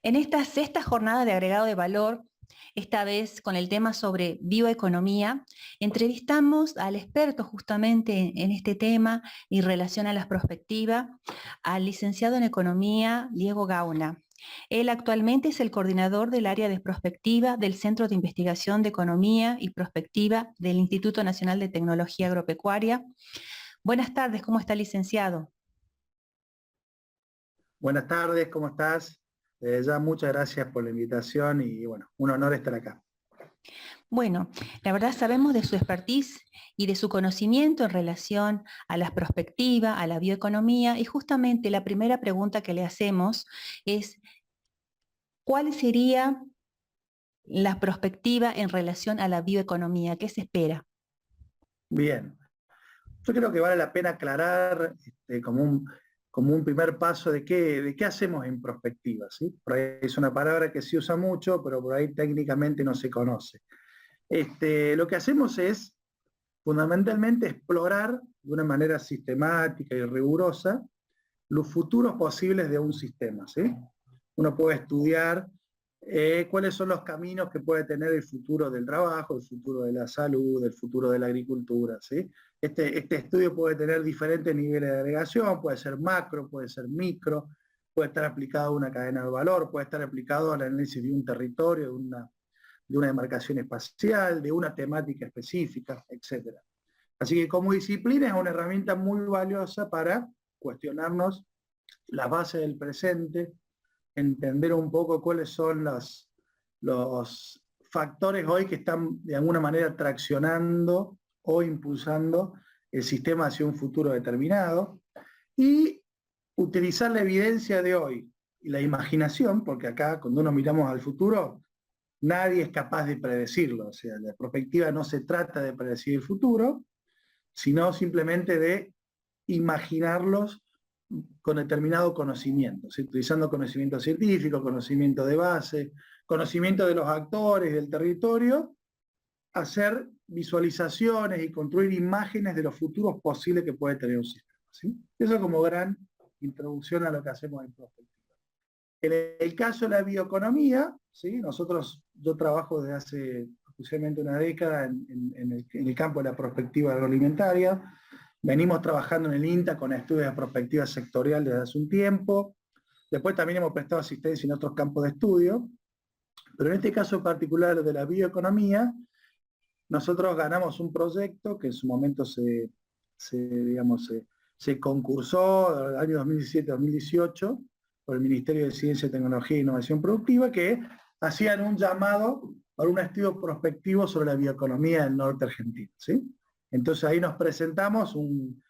En esta sexta jornada de agregado de valor, esta vez con el tema sobre bioeconomía, entrevistamos al experto justamente en este tema y relación a las perspectivas, al licenciado en Economía, Diego Gauna. Él actualmente es el coordinador del área de prospectiva del Centro de Investigación de Economía y Prospectiva del Instituto Nacional de Tecnología Agropecuaria. Buenas tardes, ¿cómo está, licenciado? Buenas tardes, ¿cómo estás? Ya muchas gracias por la invitación y bueno, un honor estar acá. Bueno, la verdad sabemos de su expertise y de su conocimiento en relación a la prospectiva, a la bioeconomía, y justamente la primera pregunta que le hacemos es, ¿cuál sería la prospectiva en relación a la bioeconomía? ¿Qué se espera? Bien, yo creo que vale la pena aclarar como un primer paso de qué hacemos en prospectiva, ¿sí? Por ahí es una palabra que se usa mucho, pero por ahí técnicamente no se conoce. Lo que hacemos es fundamentalmente explorar de una manera sistemática y rigurosa los futuros posibles de un sistema, ¿sí? Uno puede estudiar cuáles son los caminos que puede tener el futuro del trabajo, el futuro de la salud, el futuro de la agricultura, ¿sí? Este estudio puede tener diferentes niveles de agregación, puede ser macro, puede ser micro, puede estar aplicado a una cadena de valor, puede estar aplicado al análisis de un territorio, de una demarcación espacial, de una temática específica, etc. Así que como disciplina es una herramienta muy valiosa para cuestionarnos las bases del presente, entender un poco cuáles son los factores hoy que están de alguna manera traccionando o impulsando el sistema hacia un futuro determinado, y utilizar la evidencia de hoy y la imaginación, porque acá cuando nos miramos al futuro, nadie es capaz de predecirlo, o sea, la perspectiva no se trata de predecir el futuro, sino simplemente de imaginarlos con determinado conocimiento, ¿sí? Utilizando conocimiento científico, conocimiento de base, conocimiento de los actores, del territorio, hacer visualizaciones y construir imágenes de los futuros posibles que puede tener un sistema, ¿sí? Eso como gran introducción a lo que hacemos en prospectiva. En el caso de la bioeconomía, ¿sí? Yo trabajo desde hace aproximadamente una década en el campo de la prospectiva agroalimentaria. Venimos trabajando en el INTA con estudios de prospectiva sectorial desde hace un tiempo. Después también hemos prestado asistencia en otros campos de estudio. Pero en este caso particular de la bioeconomía, nosotros ganamos un proyecto que en su momento se concursó en el año 2017-2018 por el Ministerio de Ciencia, Tecnología e Innovación Productiva, que hacían un llamado para un estudio prospectivo sobre la bioeconomía del norte argentino, ¿sí? Entonces ahí nos presentamos un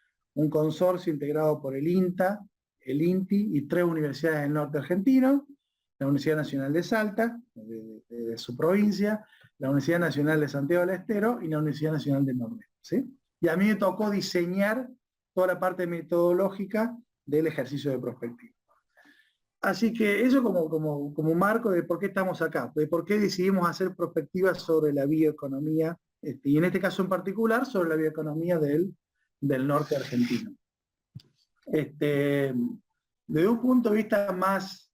consorcio integrado por el INTA, el INTI y 3 universidades del norte argentino, la Universidad Nacional de Salta, de su provincia, la Universidad Nacional de Santiago del Estero y la Universidad Nacional del Nordeste, ¿sí? Y a mí me tocó diseñar toda la parte metodológica del ejercicio de prospectiva. Así que eso como marco de por qué estamos acá, de por qué decidimos hacer prospectivas sobre la bioeconomía, y en este caso en particular sobre la bioeconomía del norte argentino. Desde un punto de vista más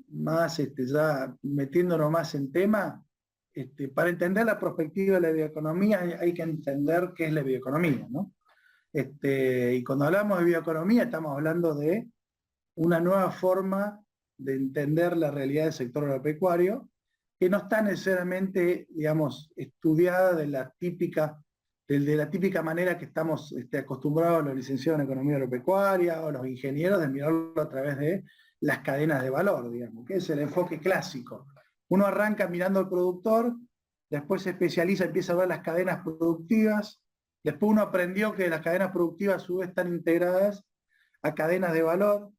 ya metiéndonos más en tema, para entender la perspectiva de la bioeconomía hay que entender qué es la bioeconomía, ¿no? Y cuando hablamos de bioeconomía estamos hablando de una nueva forma de entender la realidad del sector agropecuario, que no está necesariamente, digamos, estudiada de la típica manera que estamos acostumbrados los licenciados en economía agropecuaria o los ingenieros de mirarlo a través de las cadenas de valor, digamos, que es el enfoque clásico. Uno arranca mirando al productor, después se especializa, empieza a ver las cadenas productivas, después uno aprendió que las cadenas productivas a su vez están integradas a cadenas de valor,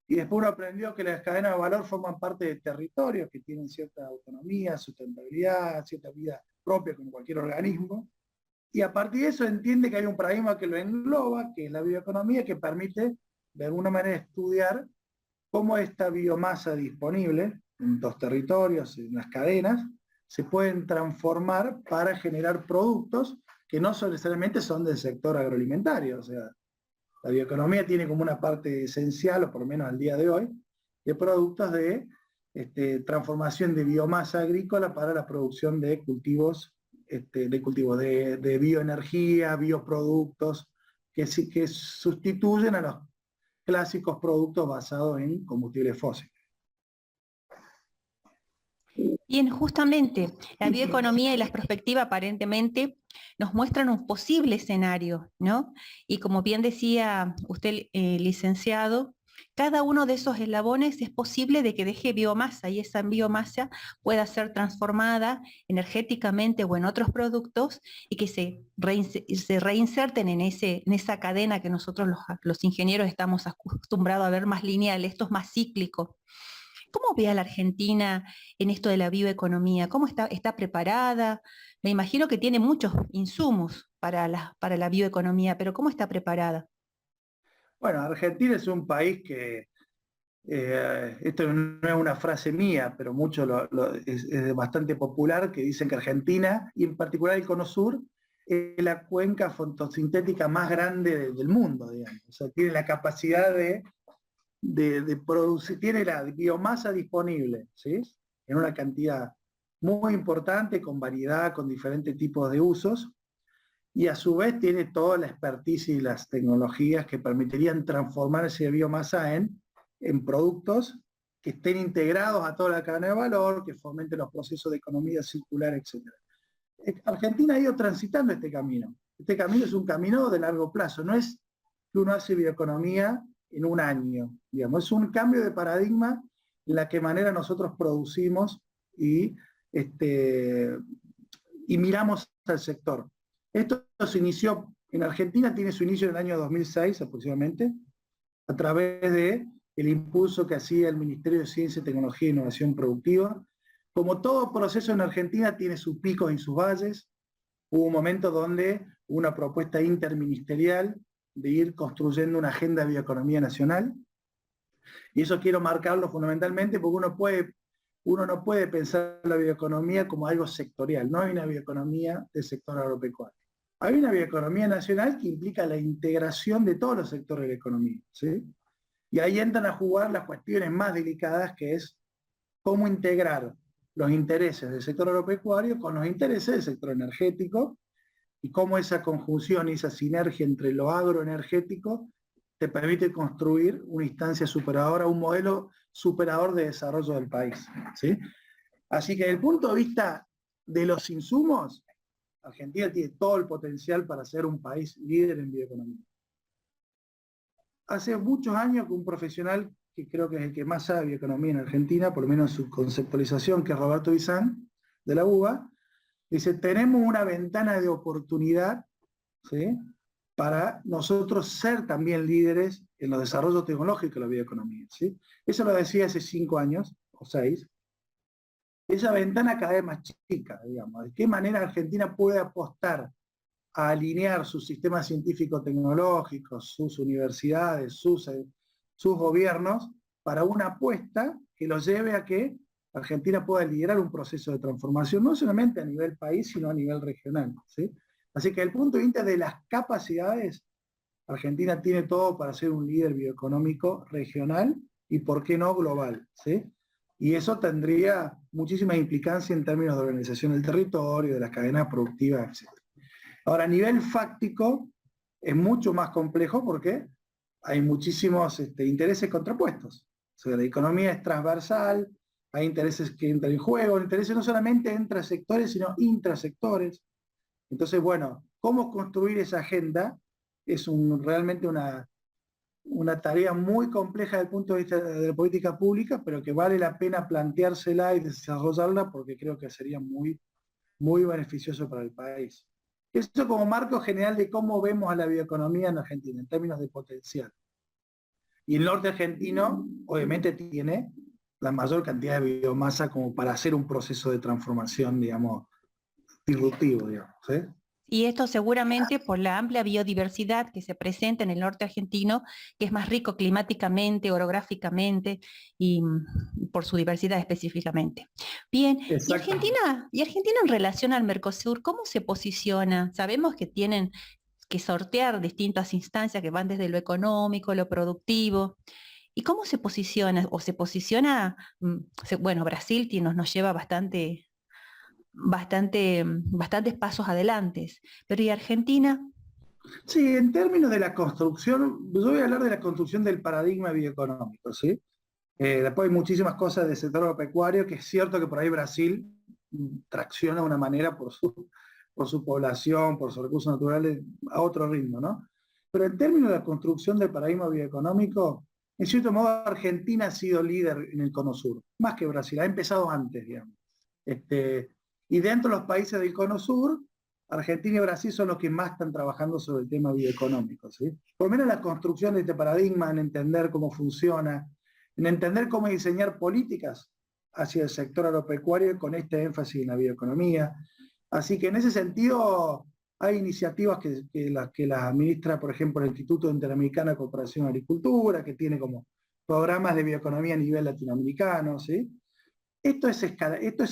y después uno aprendió que las cadenas de valor forman parte de territorios que tienen cierta autonomía, sustentabilidad, cierta vida propia como cualquier organismo, y a partir de eso entiende que hay un paradigma que lo engloba, que es la bioeconomía, que permite de alguna manera estudiar cómo esta biomasa disponible en los territorios, en las cadenas, se pueden transformar para generar productos que no necesariamente son del sector agroalimentario. O sea, la bioeconomía tiene como una parte esencial, o por lo menos al día de hoy, de productos de transformación de biomasa agrícola para la producción de cultivos, de bioenergía, bioproductos, que sustituyen a los clásicos productos basados en combustibles fósiles. Bien, justamente la bioeconomía y las perspectivas aparentemente nos muestran un posible escenario, ¿no? Y como bien decía usted, licenciado, cada uno de esos eslabones es posible de que deje biomasa y esa biomasa pueda ser transformada energéticamente o en otros productos y que se reinserten en esa cadena que nosotros los ingenieros estamos acostumbrados a ver más lineal, esto es más cíclico. ¿Cómo ve a la Argentina en esto de la bioeconomía? ¿Cómo está preparada? Me imagino que tiene muchos insumos para la bioeconomía, pero ¿cómo está preparada? Bueno, Argentina es un país que, esto no es una frase mía, pero mucho es bastante popular, que dicen que Argentina, y en particular el Cono Sur, es la cuenca fotosintética más grande del mundo, digamos. O sea, tiene la capacidad de producir, tiene la biomasa disponible, ¿sí? En una cantidad muy importante, con variedad, con diferentes tipos de usos, y a su vez tiene toda la expertise y las tecnologías que permitirían transformar esa biomasa en productos que estén integrados a toda la cadena de valor, que fomenten los procesos de economía circular, etc. Argentina ha ido transitando este camino. Este camino es un camino de largo plazo, no es que uno hace bioeconomía en un año, digamos, es un cambio de paradigma en la que manera nosotros producimos y miramos al sector. Esto se inició, en Argentina tiene su inicio en el año 2006 aproximadamente, a través de el impulso que hacía el Ministerio de Ciencia, Tecnología e Innovación Productiva. Como todo proceso en Argentina tiene sus picos y sus valles, hubo un momento donde hubo una propuesta interministerial de ir construyendo una agenda de bioeconomía nacional, y eso quiero marcarlo fundamentalmente porque uno no puede pensar la bioeconomía como algo sectorial, no hay una bioeconomía del sector agropecuario. Hay una bioeconomía nacional que implica la integración de todos los sectores de la economía, ¿sí? Y ahí entran a jugar las cuestiones más delicadas, que es cómo integrar los intereses del sector agropecuario con los intereses del sector energético, y cómo esa conjunción y esa sinergia entre lo agroenergético te permite construir una instancia superadora, un modelo superador de desarrollo del país, ¿sí? Así que desde el punto de vista de los insumos, Argentina tiene todo el potencial para ser un país líder en bioeconomía. Hace muchos años que un profesional, que creo que es el que más sabe bioeconomía en Argentina, por lo menos en su conceptualización, que es Roberto Bizán, de la UBA, dice, tenemos una ventana de oportunidad, ¿sí?, para nosotros ser también líderes en los desarrollos tecnológicos de la bioeconomía, ¿sí? Eso lo decía hace 5 años, o 6. Esa ventana cada vez más chica, digamos. ¿De qué manera Argentina puede apostar a alinear sus sistemas científico-tecnológicos, sus universidades, sus gobiernos, para una apuesta que los lleve a que Argentina pueda liderar un proceso de transformación, no solamente a nivel país, sino a nivel regional, ¿sí? Así que desde el punto de vista de las capacidades, Argentina tiene todo para ser un líder bioeconómico regional y, ¿por qué no, global, ¿sí? Y eso tendría muchísimas implicancias en términos de organización del territorio, de las cadenas productivas, etc. Ahora, a nivel fáctico, es mucho más complejo porque hay muchísimos intereses contrapuestos. O sea, la economía es transversal, hay intereses que entran en juego, intereses no solamente entre sectores, sino intrasectores. Entonces, bueno, ¿cómo construir esa agenda? Es realmente una tarea muy compleja desde el punto de vista de la política pública, pero que vale la pena planteársela y desarrollarla porque creo que sería muy, muy beneficioso para el país. Eso como marco general de cómo vemos a la bioeconomía en Argentina, en términos de potencial. Y el norte argentino, obviamente, tiene la mayor cantidad de biomasa como para hacer un proceso de transformación, digamos, disruptivo, digamos, ¿sí? Y esto seguramente por la amplia biodiversidad que se presenta en el norte argentino, que es más rico climáticamente, orográficamente y por su diversidad específicamente. Bien, y Argentina en relación al Mercosur, ¿cómo se posiciona? Sabemos que tienen que sortear distintas instancias que van desde lo económico, lo productivo, ¿Y cómo se posiciona? O se posiciona, bueno, Brasil nos lleva bastantes pasos adelante, pero ¿y Argentina? Sí, en términos de la construcción, yo voy a hablar de la construcción del paradigma bioeconómico, ¿sí? Después hay muchísimas cosas del sector agropecuario, que es cierto que por ahí Brasil tracciona de una manera por su población, por sus recursos naturales, a otro ritmo, ¿no? Pero en términos de la construcción del paradigma bioeconómico, en cierto modo Argentina ha sido líder en el Cono Sur, más que Brasil, ha empezado antes, digamos. Y dentro de los países del Cono Sur, Argentina y Brasil son los que más están trabajando sobre el tema bioeconómico, ¿sí? Por lo menos la construcción de este paradigma, en entender cómo funciona, en entender cómo diseñar políticas hacia el sector agropecuario con este énfasis en la bioeconomía. Así que en ese sentido hay iniciativas que las administra, por ejemplo, el Instituto Interamericano de Cooperación y Agricultura, que tiene como programas de bioeconomía a nivel latinoamericano, ¿sí? Esto es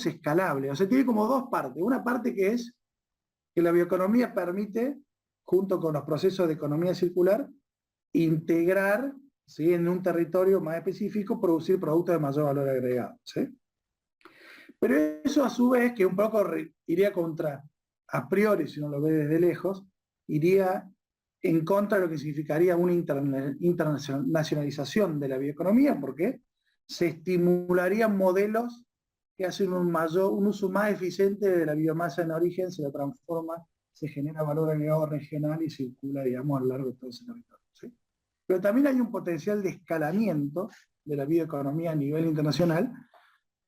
escalable, o sea, tiene como dos partes. Una parte que es que la bioeconomía permite, junto con los procesos de economía circular, integrar, ¿sí?, en un territorio más específico, producir productos de mayor valor agregado, ¿sí? Pero eso a su vez, que un poco iría contra, a priori, si uno lo ve desde lejos, iría en contra de lo que significaría una internacionalización de la bioeconomía, porque se estimularían modelos que hacen un uso más eficiente de la biomasa en origen, se la transforma, se genera valor agregado regional y circula, digamos, a lo largo de todo ese territorio, ¿sí? Pero también hay un potencial de escalamiento de la bioeconomía a nivel internacional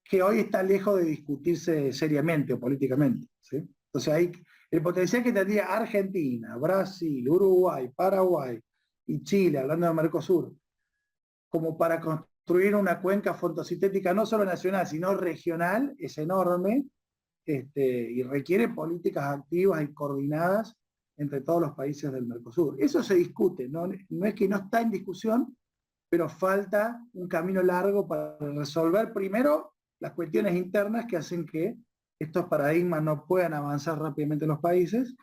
que hoy está lejos de discutirse seriamente o políticamente, ¿sí? Entonces hay el potencial que tendría Argentina, Brasil, Uruguay, Paraguay y Chile, hablando de Mercosur, como para construir una cuenca fotosintética no solo nacional, sino regional, es enorme, y requiere políticas activas y coordinadas entre todos los países del Mercosur. Eso se discute, no es que no está en discusión, pero falta un camino largo para resolver primero las cuestiones internas que hacen que estos paradigmas no puedan avanzar rápidamente en los países,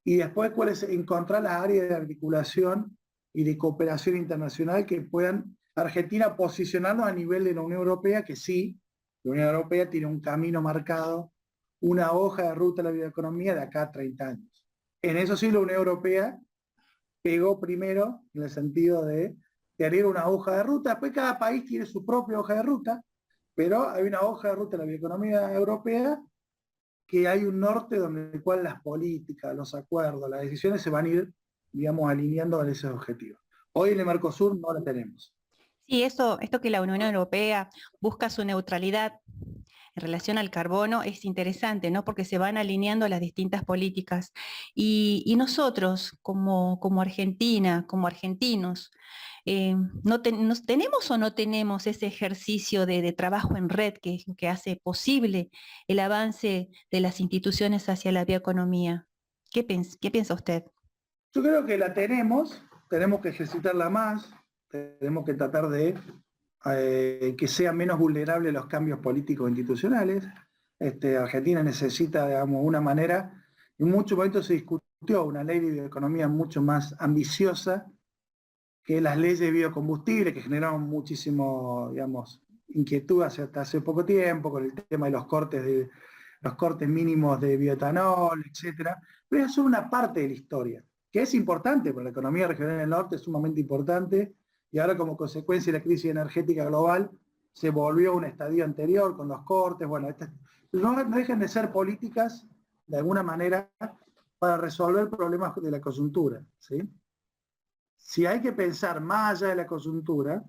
y después encontrar las áreas de articulación y de cooperación internacional que puedan Argentina posicionarnos a nivel de la Unión Europea, que sí, la Unión Europea tiene un camino marcado, una hoja de ruta de la bioeconomía de acá a 30 años. En eso sí, la Unión Europea pegó primero en el sentido de tener una hoja de ruta. Después cada país tiene su propia hoja de ruta, pero hay una hoja de ruta de la bioeconomía europea, que hay un norte donde el cual las políticas, los acuerdos, las decisiones se van a ir, digamos, alineando a esos objetivos. Hoy en el Mercosur no la tenemos. Sí, esto que la Unión Europea busca su neutralidad en relación al carbono es interesante, ¿no? Porque se van alineando las distintas políticas. Y nosotros, como Argentina, como argentinos, ¿tenemos o no tenemos ese ejercicio de trabajo en red que hace posible el avance de las instituciones hacia la bioeconomía? ¿Qué piensa usted? Yo creo que la tenemos que ejercitarla más, tenemos que tratar de que sea menos vulnerable a los cambios políticos institucionales. Argentina necesita, digamos, una manera, en muchos momentos se discutió una ley de bioeconomía mucho más ambiciosa que las leyes de biocombustible, que generaron muchísimo, digamos, inquietud hasta hace poco tiempo, con el tema de los cortes mínimos de bioetanol, etcétera. Pero es solo una parte de la historia, que es importante, porque la economía regional del norte es sumamente importante, y ahora como consecuencia de la crisis energética global, se volvió a un estadio anterior con los cortes. Bueno, no dejan de ser políticas, de alguna manera, para resolver problemas de la coyuntura, ¿sí? Si hay que pensar más allá de la coyuntura,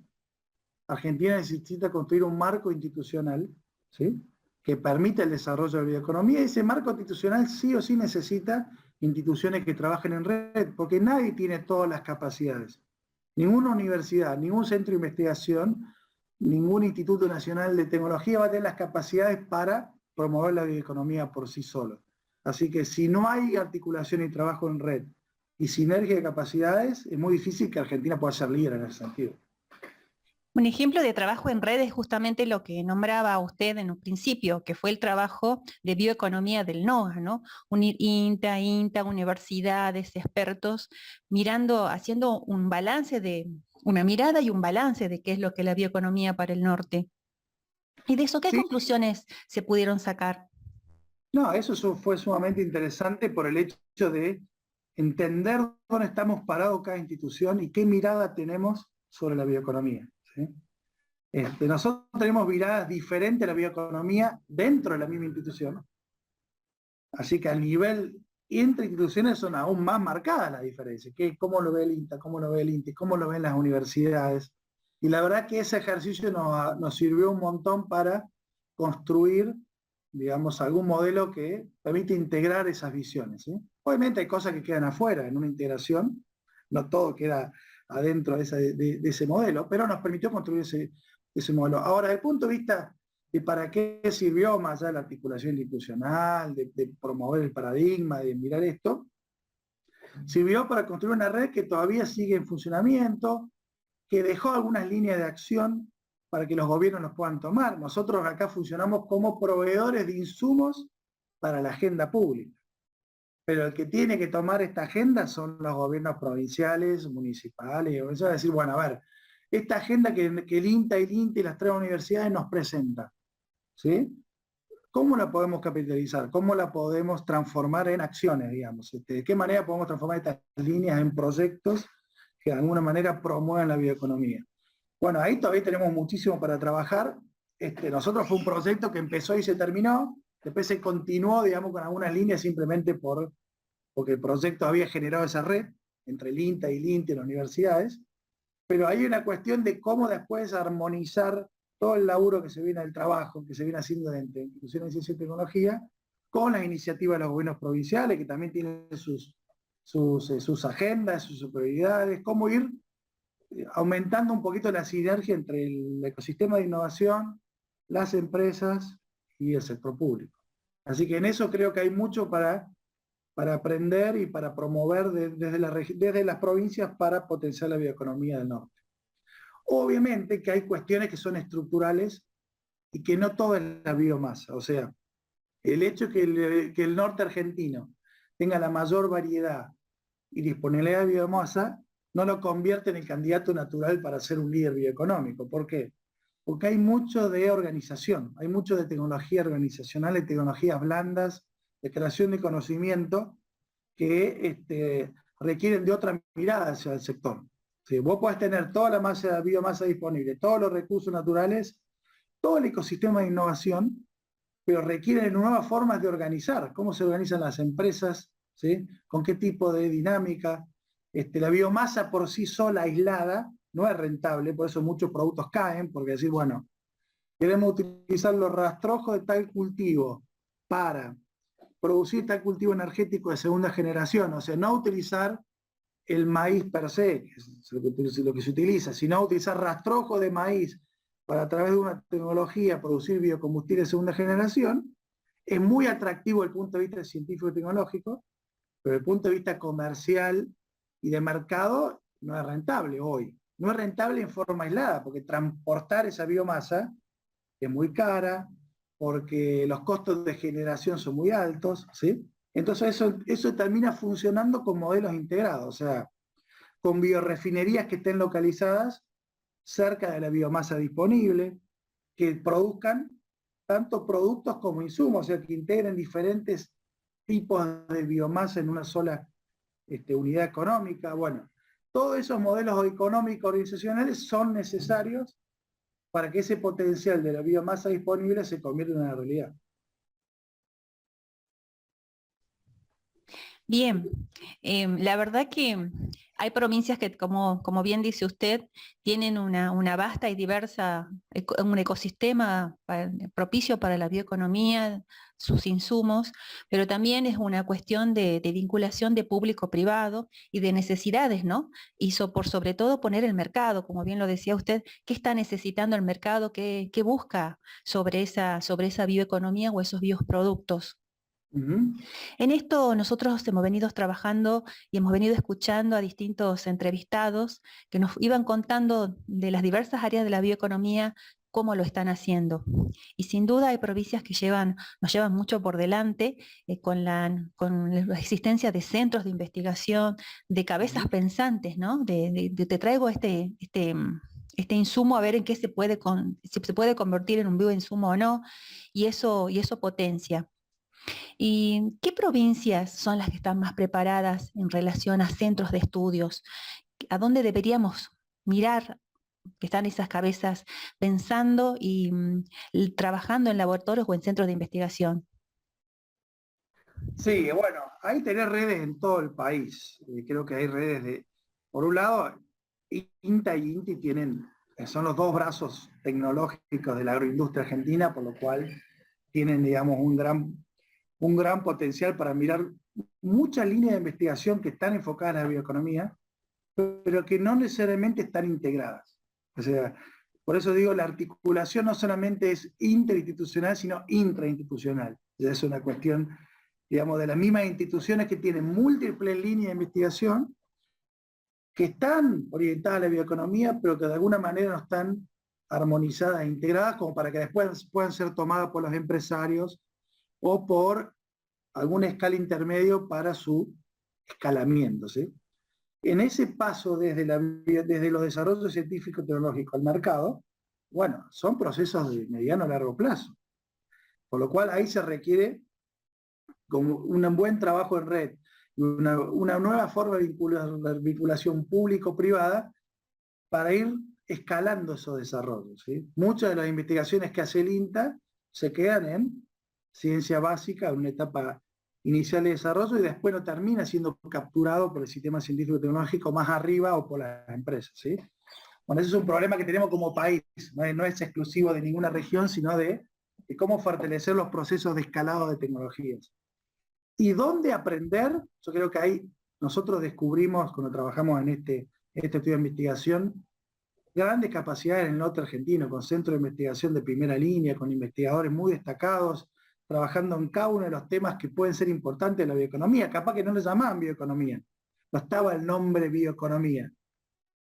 Argentina necesita construir un marco institucional, ¿sí?, que permita el desarrollo de la bioeconomía, y ese marco institucional sí o sí necesita instituciones que trabajen en red, porque nadie tiene todas las capacidades. Ninguna universidad, ningún centro de investigación, ningún instituto nacional de tecnología va a tener las capacidades para promover la bioeconomía por sí solo. Así que si no hay articulación y trabajo en red y sinergia de capacidades, es muy difícil que Argentina pueda ser líder en ese sentido. Un ejemplo de trabajo en red es justamente lo que nombraba usted en un principio, que fue el trabajo de bioeconomía del NOA, ¿no? Unir INTA, universidades, expertos, haciendo un balance una mirada y un balance de qué es lo que es la bioeconomía para el norte. ¿Y de eso qué Sí, conclusiones se pudieron sacar? no, fue sumamente interesante por el hecho de entender dónde estamos parados cada institución y qué mirada tenemos sobre la bioeconomía. ¿Sí? Nosotros tenemos miradas diferentes a la bioeconomía dentro de la misma institución, así que a nivel entre instituciones son aún más marcadas las diferencias, cómo lo ve el INTA, cómo lo ve el INTI, cómo lo ven las universidades. Y la verdad que ese ejercicio nos sirvió un montón para construir, digamos, algún modelo que permite integrar esas visiones. ¿Sí? Obviamente hay cosas que quedan afuera en una integración, no todo queda adentro de ese modelo, pero nos permitió construir ese modelo. Ahora, desde el punto de vista de para qué sirvió, más allá de la articulación institucional, de promover el paradigma, de mirar esto, sirvió para construir una red que todavía sigue en funcionamiento, que dejó algunas líneas de acción para que los gobiernos los puedan tomar. Nosotros acá funcionamos como proveedores de insumos para la agenda pública. Pero el que tiene que tomar esta agenda son los gobiernos provinciales, municipales, y eso es decir, bueno, a ver, esta agenda que el INTA y el INTE y las tres universidades nos presentan, ¿sí? ¿Cómo la podemos capitalizar? ¿Cómo la podemos transformar en acciones, digamos? ¿De qué manera podemos transformar estas líneas en proyectos que de alguna manera promuevan la bioeconomía? Bueno, ahí todavía tenemos muchísimo para trabajar. Nosotros fue un proyecto que empezó y se terminó, después se continuó, digamos, con algunas líneas simplemente porque el proyecto había generado esa red entre el INTA y el INTE y las universidades, pero hay una cuestión de cómo después armonizar todo el laburo que se viene del trabajo, que se viene haciendo entre instituciones de ciencia y tecnología, con las iniciativas de los gobiernos provinciales, que también tienen sus agendas, sus prioridades, cómo ir aumentando un poquito la sinergia entre el ecosistema de innovación, las empresas y el sector público. Así que en eso creo que hay mucho para aprender y para promover desde las provincias para potenciar la bioeconomía del norte. Obviamente que hay cuestiones que son estructurales y que no todo es la biomasa. O sea, el hecho de que el norte argentino tenga la mayor variedad y disponibilidad de biomasa no lo convierte en el candidato natural para ser un líder bioeconómico. ¿Por qué? Porque hay mucho de organización, hay mucho de tecnología organizacional, de tecnologías blandas, de creación de conocimiento que requieren de otra mirada hacia el sector. Si vos podés tener toda la biomasa disponible, todos los recursos naturales, todo el ecosistema de innovación, pero requieren nuevas formas de organizar, cómo se organizan las empresas, ¿sí? Con qué tipo de dinámica. La biomasa por sí sola, aislada, no es rentable, por eso muchos productos caen, porque decir, bueno, queremos utilizar los rastrojos de tal cultivo para producir tal cultivo energético de segunda generación, o sea, no utilizar el maíz per se, que es lo que se utiliza, sino utilizar rastrojos de maíz para a través de una tecnología producir biocombustible de segunda generación, es muy atractivo desde el punto de vista científico y tecnológico, pero desde el punto de vista comercial y de mercado no es rentable hoy. No es rentable en forma aislada, porque transportar esa biomasa es muy cara, porque los costos de generación son muy altos, ¿sí? Entonces eso termina funcionando con modelos integrados, o sea, con biorefinerías que estén localizadas cerca de la biomasa disponible, que produzcan tanto productos como insumos, o sea, que integren diferentes tipos de biomasa en una sola unidad económica. Bueno, todos esos modelos económicos organizacionales son necesarios para que ese potencial de la biomasa disponible se convierta en una realidad. Bien, la verdad que hay provincias que, como bien dice usted, tienen una vasta y diversa, un ecosistema propicio para la bioeconomía, sus insumos, pero también es una cuestión de vinculación de público-privado y de necesidades, ¿no? Y por sobre todo poner el mercado, como bien lo decía usted, ¿qué está necesitando el mercado? ¿Qué busca sobre esa bioeconomía o esos bioproductos? En esto nosotros hemos venido trabajando y hemos venido escuchando a distintos entrevistados que nos iban contando de las diversas áreas de la bioeconomía, cómo lo están haciendo. Y sin duda hay provincias que nos llevan mucho por delante con la existencia de centros de investigación, de cabezas pensantes, ¿no? Te traigo este insumo a ver en qué si se puede convertir en un bioinsumo o no, y eso potencia. ¿Y qué provincias son las que están más preparadas en relación a centros de estudios? ¿A dónde deberíamos mirar que están esas cabezas pensando y trabajando en laboratorios o en centros de investigación? Sí, bueno, hay tener redes en todo el país. Creo que hay redes por un lado, INTA y INTI son los dos brazos tecnológicos de la agroindustria argentina, por lo cual tienen, digamos, un gran potencial para mirar muchas líneas de investigación que están enfocadas en la bioeconomía, pero que no necesariamente están integradas. O sea, por eso digo, la articulación no solamente es interinstitucional, sino intrainstitucional. Es una cuestión, digamos, de las mismas instituciones que tienen múltiples líneas de investigación, que están orientadas a la bioeconomía, pero que de alguna manera no están armonizadas e integradas como para que después puedan ser tomadas por los empresarios o por alguna escala intermedio para su escalamiento, ¿sí? En ese paso desde los desarrollos científicos tecnológicos al mercado, bueno, son procesos de mediano a largo plazo. Por lo cual ahí se requiere como un buen trabajo en red, una nueva forma de vinculación público-privada para ir escalando esos desarrollos, ¿sí? Muchas de las investigaciones que hace el INTA se quedan en ciencia básica, en una etapa inicial de desarrollo, y después no termina siendo capturado por el sistema científico-tecnológico más arriba o por las empresas, ¿sí? Bueno, ese es un problema que tenemos como país, no es exclusivo de ninguna región, sino de cómo fortalecer los procesos de escalado de tecnologías. ¿Y dónde aprender? Yo creo que ahí nosotros descubrimos, cuando trabajamos en este estudio de investigación, grandes capacidades en el norte argentino, con centros de investigación de primera línea, con investigadores muy destacados, trabajando en cada uno de los temas que pueden ser importantes de la bioeconomía. Capaz que no le llamaban bioeconomía, no estaba el nombre bioeconomía,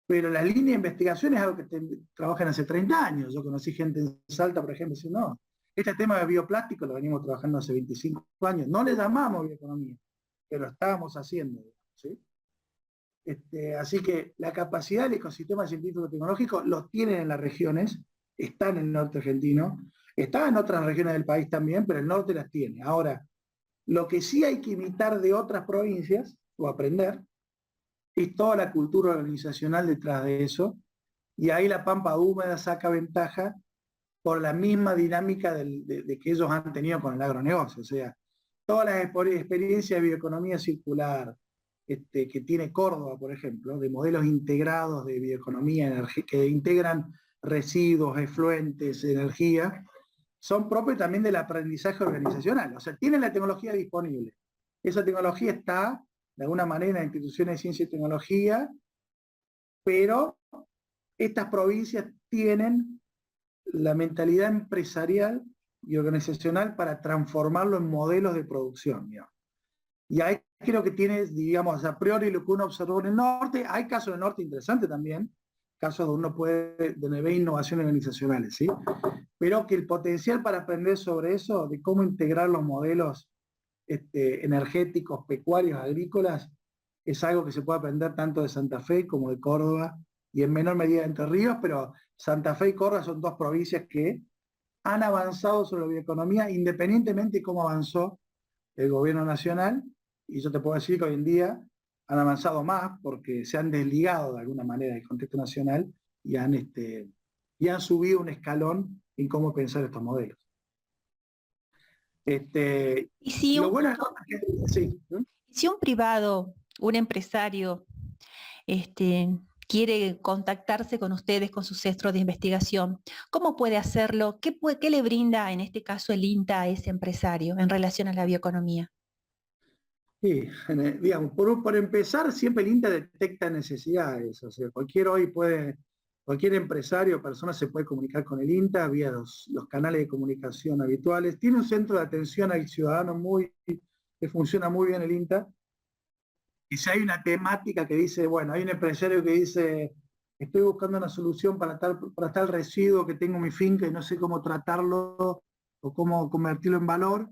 pero la línea de investigación es algo que trabajan hace 30 años. Yo conocí gente en Salta, por ejemplo, y dice, no, este tema de bioplástico lo venimos trabajando hace 25 años, no le llamamos bioeconomía, pero lo estábamos haciendo, ¿sí? Así que la capacidad del ecosistema científico-tecnológico lo tienen en las regiones, está en el norte argentino, está en otras regiones del país también, pero el norte las tiene. Ahora, lo que sí hay que imitar de otras provincias, o aprender, es toda la cultura organizacional detrás de eso, y ahí la Pampa Húmeda saca ventaja por la misma dinámica de que ellos han tenido con el agronegocio. O sea, todas las experiencias de bioeconomía circular, que tiene Córdoba, por ejemplo, de modelos integrados de bioeconomía que integran residuos, efluentes, energía, son propios también del aprendizaje organizacional. O sea, tienen la tecnología disponible. Esa tecnología está, de alguna manera, en instituciones de ciencia y tecnología, pero estas provincias tienen la mentalidad empresarial y organizacional para transformarlo en modelos de producción, digamos. Y ahí creo que tienes, digamos, a priori lo que uno observó en el norte. Hay casos en el norte interesantes también, casos donde uno donde ve innovaciones organizacionales, ¿sí? Pero que el potencial para aprender sobre eso, de cómo integrar los modelos energéticos, pecuarios, agrícolas, es algo que se puede aprender tanto de Santa Fe como de Córdoba, y en menor medida de Entre Ríos, pero Santa Fe y Córdoba son dos provincias que han avanzado sobre la bioeconomía, independientemente de cómo avanzó el gobierno nacional, y yo te puedo decir que hoy en día han avanzado más porque se han desligado de alguna manera del contexto nacional y han subido un escalón en cómo pensar estos modelos. Y si Lo un, bueno es que, sí. si un privado, un empresario, quiere contactarse con ustedes, con sus centros de investigación, ¿cómo puede hacerlo? ¿Qué le brinda en este caso el INTA a ese empresario en relación a la bioeconomía? Sí, digamos, por empezar, siempre el INTA detecta necesidades. O sea, cualquier empresario o persona se puede comunicar con el INTA vía los canales de comunicación habituales. Tiene un centro de atención al ciudadano que funciona muy bien el INTA. Y si hay una temática que dice, bueno, hay un empresario que dice, estoy buscando una solución para tal residuo que tengo en mi finca y no sé cómo tratarlo o cómo convertirlo en valor.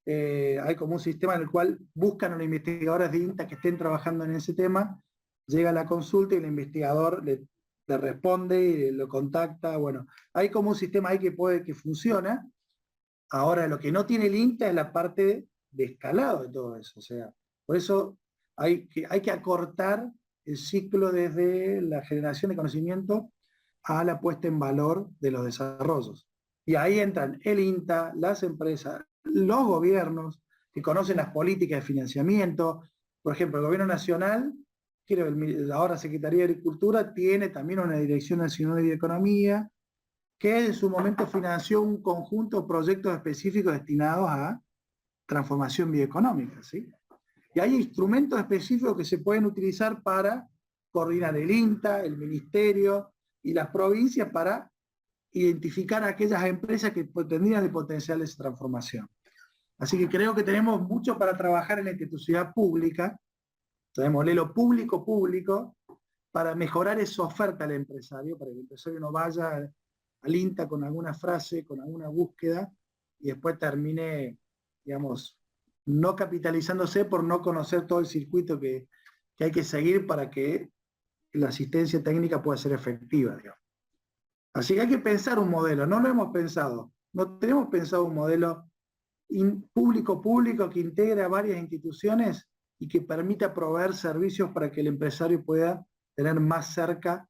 Hay como un sistema en el cual buscan a los investigadores de INTA que estén trabajando en ese tema, llega la consulta y el investigador le responde y lo contacta. Bueno, hay como un sistema ahí que funciona. Ahora, lo que no tiene el INTA es la parte de escalado de todo eso. O sea, por eso hay que acortar el ciclo desde la generación de conocimiento a la puesta en valor de los desarrollos. Y ahí entran el INTA, las empresas, los gobiernos que conocen las políticas de financiamiento. Por ejemplo, el gobierno nacional, ahora Secretaría de Agricultura, tiene también una Dirección Nacional de Bioeconomía, que en su momento financió un conjunto de proyectos específicos destinados a transformación bioeconómica, ¿sí? Y hay instrumentos específicos que se pueden utilizar para coordinar el INTA, el ministerio y las provincias para identificar a aquellas empresas que tendrían el potencial de esa transformación. Así que creo que tenemos mucho para trabajar en la institucionalidad pública, tenemos lo público, para mejorar esa oferta al empresario, para que el empresario no vaya al INTA con alguna frase, con alguna búsqueda, y después termine, digamos, no capitalizándose por no conocer todo el circuito que hay que seguir para que la asistencia técnica pueda ser efectiva, digamos. Así que hay que pensar un modelo, no lo hemos pensado, no tenemos pensado un modelo público que integre a varias instituciones y que permita proveer servicios para que el empresario pueda tener más cerca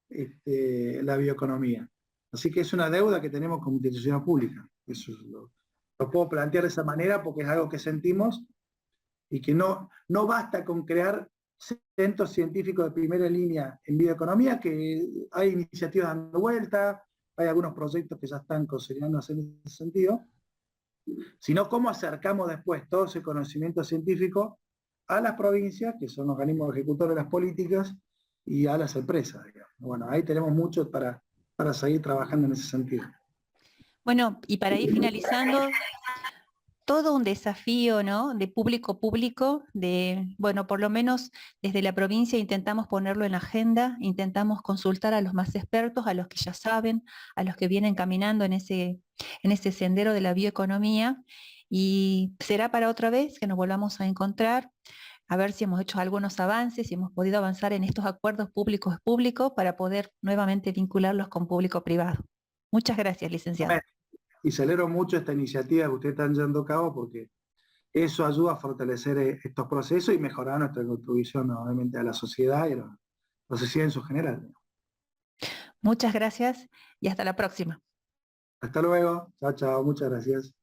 la bioeconomía. Así que es una deuda que tenemos como institución pública. Eso lo puedo plantear de esa manera porque es algo que sentimos y que no basta con crear centros científicos de primera línea en bioeconomía, que hay iniciativas dando vuelta, hay algunos proyectos que ya están consolidándose en ese sentido, sino cómo acercamos después todo ese conocimiento científico a las provincias, que son organismos ejecutores de las políticas, y a las empresas, digamos. Bueno, ahí tenemos mucho para seguir trabajando en ese sentido. Bueno, y para ir finalizando, todo un desafío, ¿no? De público, bueno, por lo menos desde la provincia intentamos ponerlo en la agenda, intentamos consultar a los más expertos, a los que ya saben, a los que vienen caminando en ese sendero de la bioeconomía, y será para otra vez que nos volvamos a encontrar, a ver si hemos hecho algunos avances, si hemos podido avanzar en estos acuerdos públicos para poder nuevamente vincularlos con público privado. Muchas gracias, licenciado. Y celebro mucho esta iniciativa que ustedes están llevando a cabo porque eso ayuda a fortalecer estos procesos y mejorar nuestra contribución obviamente a la sociedad y a la sociedad en su general. Muchas gracias y hasta la próxima. Hasta luego. Chao, chao. Muchas gracias.